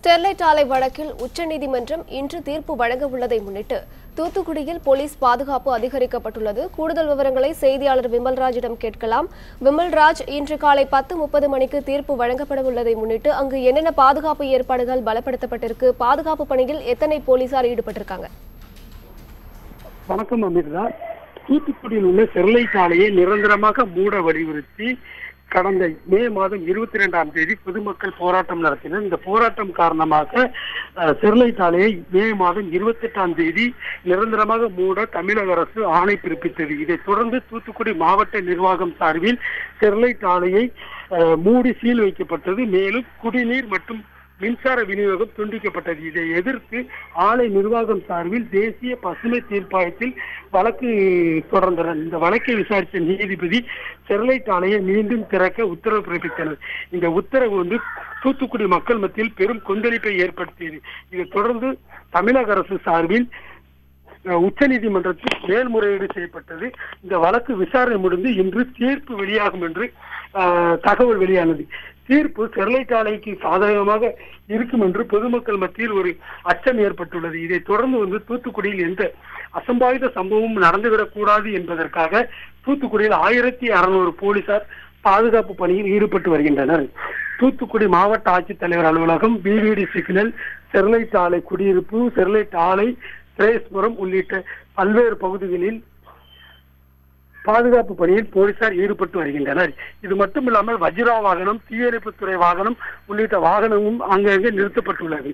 Sterlite ஆலை வழக்கில் உச்சநீதிமன்றம் இன்று தீர்ப்பு வழங்க உள்ளதை முன்னிட்டு தூத்துக்குடியில் போலீஸ் பாதுகாப்பு அதிகரிக்கப்பட்டுள்ளது. கூடுதல் விவரங்களை செய்தியாளர் விமல்ராஜிடம் கேட்கலாம். விமல்ராஜ், இன்று காலை 10:30 மணிக்கு தீர்ப்பு வழங்கப்பட உள்ளதை முன்னிட்டு அங்கு என்னென்ன பாதுகாப்பு ஏற்பாடுகள் பலப்படுத்தப்பட்டிருக்கு? பாதுகாப்பு பணியில் எத்தனை போலீசார் ஈடுபட்டிருக்காங்க? வணக்கம் அமிர்தா. தூத்துக்குடியில் உள்ள ஸ்டெர்லைட் ஆலையை நிரந்தரமாக மூட வலியுறுத்தி கடந்த மே மாதம் 22ஆம் தேதி பொதுமக்கள் போராட்டம் நடத்தினர். இந்த போராட்டம் காரணமாக ஸ்டெர்லைட் ஆலையை மே மாதம் 28ஆம் தேதி நிரந்தரமாக மூட தமிழக அரசு ஆணை பிறப்பித்தது. இதைத் தொடர்ந்து தூத்துக்குடி மாவட்ட நிர்வாகம் சார்பில் ஸ்டெர்லைட் ஆலையை மூடி சீல் வைக்கப்பட்டது. மேலும் குடிநீர் மற்றும் மின்சார விநியோகம் துண்டிக்கப்பட்டது. இதை எதிர்த்து ஆலை நிர்வாகம் சார்பில் தேசிய பசுமை தீர்ப்பாயத்தில் வழக்கு தொடர்ந்தனர். இந்த வழக்கை விசாரித்த நீதிபதி ஸ்டெர்லைட் ஆலையை மீண்டும் திறக்க உத்தரவு பிறப்பித்தனர். இந்த உத்தரவு தூத்துக்குடி மக்கள் மத்தியில் பெரும் கொந்தளிப்பை ஏற்படுத்தியது. இதைத் தொடர்ந்து தமிழக அரசு சார்பில் உச்சநீதிமன்றத்தில் மேல்முறையீடு செய்யப்பட்டது. இந்த வழக்கு விசாரணை முடிந்து இன்று தீர்ப்பு வெளியாகும் என்று தகவல் வெளியானது. தீர்ப்பு ஸ்டெர்லைட் ஆலைக்கு சாதகமாக இருக்கும் என்று பொதுமக்கள் மத்தியில் ஒரு அச்சம் ஏற்பட்டுள்ளது. இதைத் தொடர்ந்து தூத்துக்குடியில் எந்த அசம்பாவித சம்பவமும் நடந்துவிடக் கூடாது என்பதற்காக தூத்துக்குடியில் 1600 போலீசார் பாதுகாப்பு பணியில் ஈடுபட்டு வருகின்றனர். தூத்துக்குடி மாவட்ட ஆட்சித்தலைவர் அலுவலகம், பிவிடி சிக்னல், ஸ்டெர்லைட் ஆலை குடியிருப்பு, ஸ்டெர்லைட் ஆலை, திரேஸ்புரம் உள்ளிட்ட பல்வேறு பகுதிகளில் பாதுகாப்பு பணியில் போலீசார் ஈடுபட்டு வருகின்றனர். இது மட்டுமில்லாமல் வஜ்ரா வாகனம், தீயணைப்புத்துறை வாகனம் உள்ளிட்ட வாகனமும் அங்கங்கே நிறுத்தப்பட்டுள்ளது.